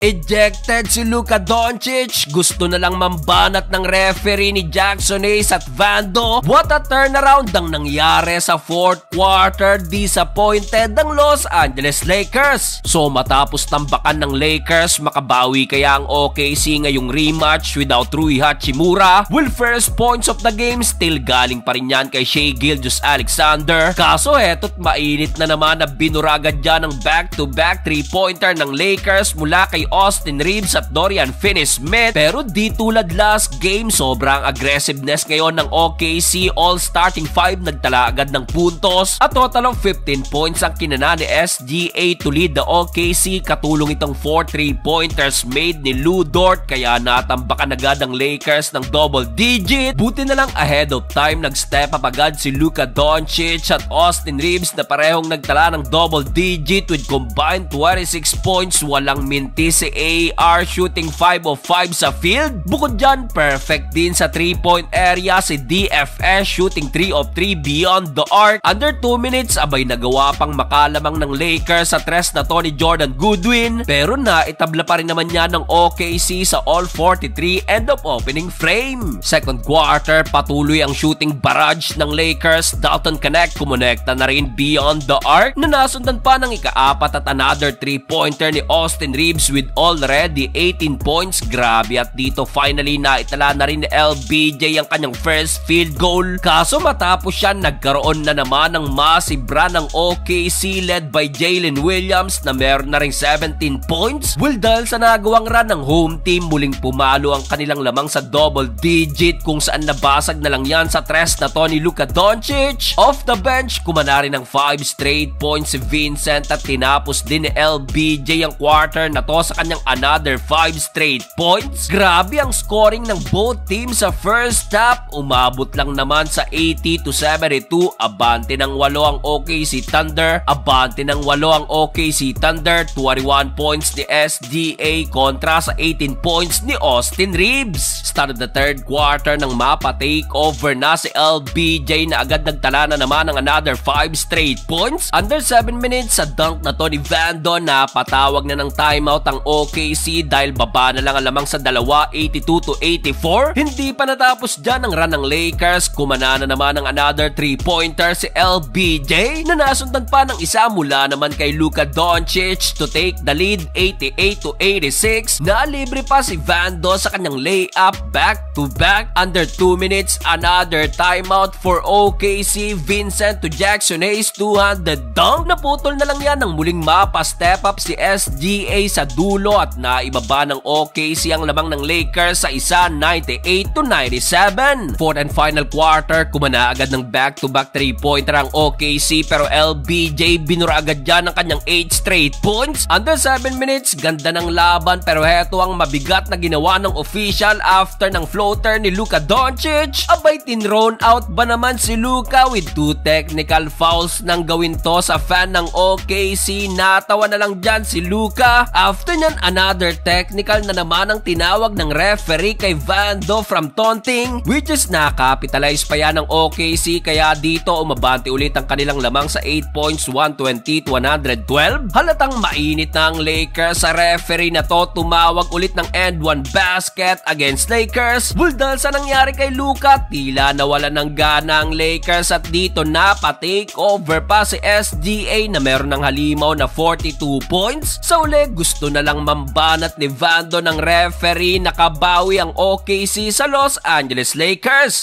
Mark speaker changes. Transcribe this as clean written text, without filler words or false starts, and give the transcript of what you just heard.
Speaker 1: Ejected si Luka Doncic. Gusto na lang mambanat ng referee ni Jackson Hayes at Vando. What a turnaround ang nangyari sa fourth quarter. Disappointed ang Los Angeles Lakers. So matapos tambakan ng Lakers, makabawi kaya ang OKC ngayong rematch without Rui Hachimura? Well, first points of the game still galing pa rin yan kay Shai Gilgeous-Alexander. Kaso heto't mainit na naman na binuragad dyan ng back-to-back 3-pointer ng Lakers mula kay Austin Reeves at Dorian Finney-Smith. Pero di tulad last game, sobrang aggressiveness ngayon ng OKC. All starting 5 nagtala agad ng puntos at total of 15 points ang kinana ni SGA to lead the OKC. Katulong itong 4 3-pointers made ni Lu Dort kaya natambakan agad ang Lakers ng double digit. Buti na lang ahead of time nag-step up agad si Luka Doncic at Austin Reeves na parehong nagtala ng double digit with combined 26 points. Walang minti si AR, shooting 5 of 5 sa field. Bukod dyan, perfect din sa 3-point area si DFS, shooting 3 of 3 beyond the arc. Under 2 minutes, abay nagawa pang makalamang ng Lakers sa tres na to ni Jordan Goodwin. Pero naitabla pa rin naman niya ng OKC sa all 43 end of opening frame. Second quarter, patuloy ang shooting barrage ng Lakers. Dalton Connect kumonekta na rin beyond the arc na nasundan pa ng ika-4 at another 3-pointer ni Austin Reeves with already 18 points. Grabe, at dito finally naitala na rin ni LBJ ang kanyang first field goal. Kaso matapos siya, nagkaroon na naman ng massive run ng OKC led by Jalen Williams na meron na rin 17 points. Well, dahil sa nagawang run ng home team, muling pumalo ang kanilang lamang sa double digit kung saan nabasag na lang yan sa tres na to ni Luka Doncic. Off the bench, kumana rin ng 5 straight points si Vincent at tinapos din ni LBJ ang quarter na to sa kanyang another 5 straight points. Grabe ang scoring ng both teams sa first half. Umabot lang naman sa 80-72. Abante ng 8 ang OKC Thunder. Abante ng 8 ang OKC Thunder. 21 points ni SGA kontra sa 18 points ni Austin Reeves. Start of the third quarter nang mapa-takeover na si LBJ na agad nagtala na naman ng another 5 straight points. Under 7 minutes sa dunk na to ni Vando na patawag na ng timeout ang OKC dahil baba na lang alamang sa dalawa, 82-84. Hindi pa natapos dyan ang run ng Lakers. Kumana na naman ng another 3-pointer si LBJ na nasundan pa ng isa mula naman kay Luka Doncic to take the lead 88-86. Nalibre pa si Vando sa kanyang layup back-to-back. Under 2 minutes, another timeout for OKC. Vincent to Jackson Hayes, two-handed dunk. Naputol na lang yan nang muling mapa-step up si SGA sa dulo at naibaba ng OKC ang lamang ng Lakers sa isa, 98-97. Fourth and final quarter, kumana agad ng back-to-back 3-pointer ang OKC pero LBJ binura agad dyan ng kanyang 8 straight points. Under 7 minutes, ganda ng laban pero heto ang mabigat na ginawa ng official after ng floater ni Luka Doncic. Abay, tinrown out ba naman si Luka with 2 technical fouls nang gawin to sa fan ng OKC. Natawa na lang dyan si Luka. After nyan, another technical na naman ang tinawag ng referee kay Vando from taunting, which is nakapitalize pa yan ng OKC kaya dito umabante ulit ang kanilang lamang sa 8 points, 120-112. Halatang mainit na ang Lakers sa referee na to. Tumawag ulit ng end 1 basket against Lakers. Well, dahil sa nangyari kay Luka, tila nawala ng gana ang Lakers at dito napa-take over pa si SGA na meron ng halimaw na 42 points. Sa uli, gusto na lang mambanat ni Vando ng referee. Nakabawi ang OKC sa Los Angeles Lakers.